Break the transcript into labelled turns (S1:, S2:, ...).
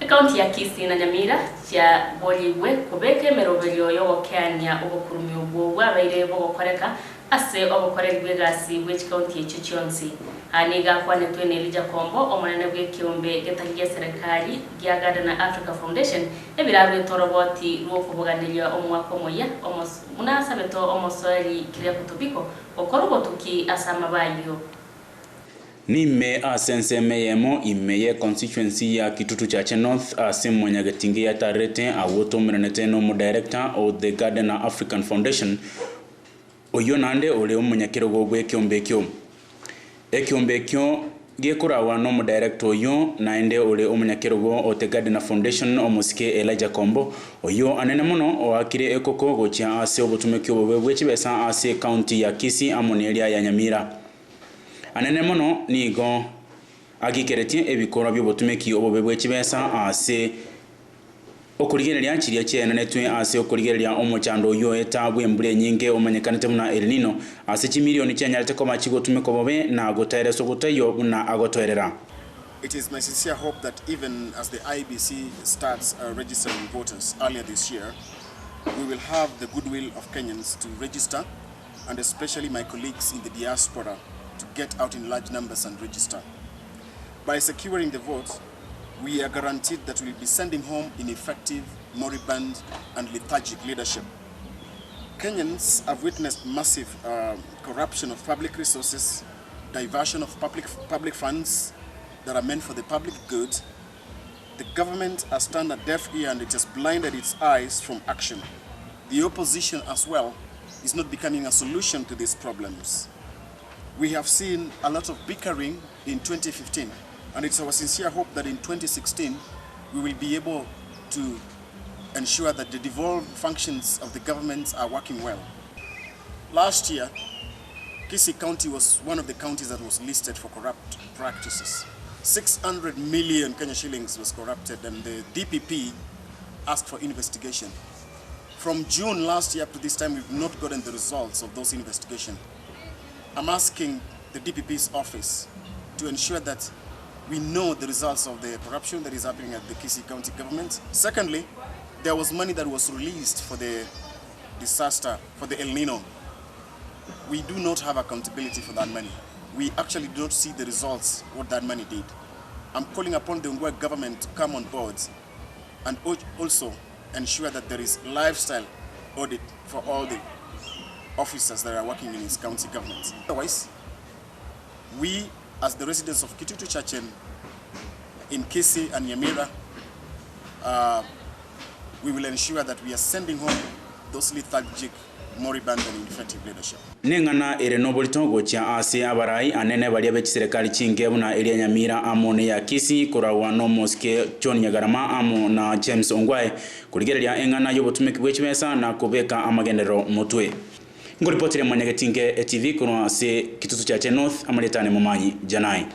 S1: Kaunti ya Kisii na Nyamira cia boligwe kubeke merovelio yo Kenya obukurumi obwo abaire bokoreka ase obukorerwe gasi which county chichionsi aniga kwane twene Elijah Kombo omunene bwe kiombe getagiye serikali gya Garden Africa Foundation ebirarwe toroboti rwo kubuganirya omwaka moya munasabeto omosori kire kutubiko okorobotuki asama bayo
S2: Nime asensemeyemo imeye constituency ya Kitutu Chache North asimonyagatingi ya tarete awoto mreneteno mo director of the Garden African Foundation oyo nande ole omunyakirogo gwe kyombekyo ekyombekyo gekurawa no mo director oyo naende ole omunyakirogo of the Garden Foundation omusike Elijah Kombo oyo anene muno oakire ekoko gocha ase obutumekyo bobwe chibesa ase county ya Kisii amonelia ya Nyamira anene muno nigo agikeretie ebikoro byobutumeki obobebwe chibesa ase okurigereria chiria cyene netwe ase okurigereria omochando yo etabwe mbure nyinge omanyekanete muna El Nino ase chimilioni cyanyarete ko machigotumeko bobe na gotereso gotayo na agotwerera.
S3: It is my sincere hope that even as the IBC starts registering voters earlier this year, we will have the goodwill of Kenyans to register, and especially my colleagues in the diaspora to get out in large numbers and register. By securing the vote, we are guaranteed that we will be sending home ineffective, moribund, and lethargic leadership. Kenyans have witnessed massive corruption of public resources, diversion of public funds that are meant for the public good. The government has turned a deaf ear and it has blinded its eyes from action. The opposition as well is not becoming a solution to these problems. We have seen a lot of bickering in 2015, and it's our sincere hope that in 2016 we will be able to ensure that the devolved functions of the governments are working well. Last year, Kisii County was one of the counties that was listed for corrupt practices. 600 million Kenya shillings was corrupted, and the DPP asked for investigation. From June last year up to this time, we've not gotten the results of those investigations. I'm asking the DPP's office to ensure that we know the results of the corruption that is happening at the Kisii County government. Secondly, there was money that was released for the disaster, for the El Nino. We do not have accountability for that money. We actually do not see the results, what that money did. I'm calling upon the Ungwe government to come on board and also ensure that there is lifestyle audit for all the officers that are working in his county government. Otherwise, we as the residents of Kitutu Chache in Kisii and Nyamira, we will ensure that we are sending home those lethargic, moribund and ineffective leadership.
S2: Nengana ere nobolito gocha ase abarai anene bali abekiserikali chinge buna eri Nyamira amone ya Kisii korawa no moske John Nyagarama amo na James Ongwae kurigereria engana yobotumeki bwechibesa na kubeka amagendero mutwe. Ngoripotire mwanyagetinge TV kuno ase Kitutu Chache North amaletane mumanyi janai.